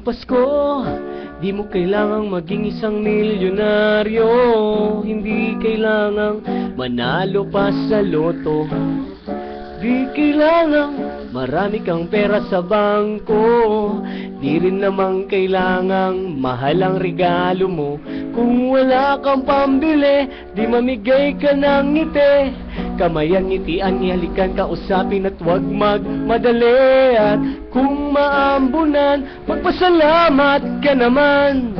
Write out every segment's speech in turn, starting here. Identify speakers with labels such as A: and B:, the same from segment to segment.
A: Pasko, di mo kailangang maging isang milyonaryo. Hindi kailangang manalo pa sa loto. Di kailangang marami kang pera sa bangko. Di rin naman kailangang mahal ang regalo mo. Kung wala kang pambili, di mamigay ka ng ngiti. Kamayan, ngitian, ihalikan, kausapin at huwag magmadali. At kung maambunan, magpasalamat ka naman.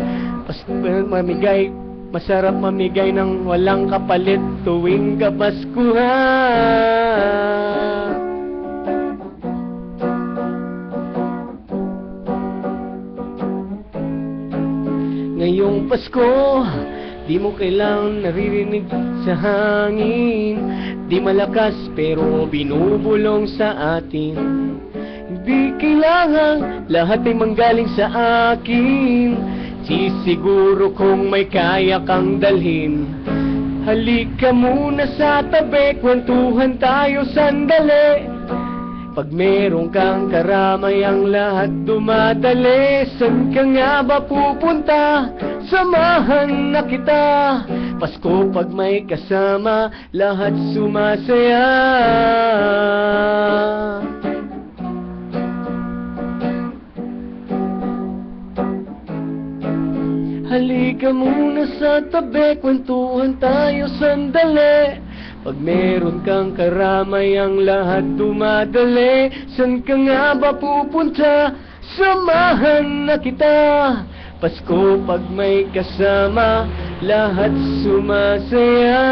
A: Mamigay, masarap mamigay ng walang kapalit tuwing Kapaskuhan. Ngayong Pasko, di mo kailangang naririnig sa hangin. Di malakas pero binubulong sa atin. Hindi kailangan lahat ay manggaling sa akin. Sisiguro kung may kaya kang dalhin. Halika muna sa tabi, kwentuhan tayo sandali. Pag meron kang karamay, ang lahat dumadali. San ka nga ba pupunta? Samahan na kita. Pasko pag may kasama, lahat sumasaya. Halika muna sa tabi, kwentuhan tayo sandali. Pag meron kang karamay, ang lahat dumadali. San ka nga ba pupunta? Samahan na kita. Pasko pag may kasama, lahat sumasaya.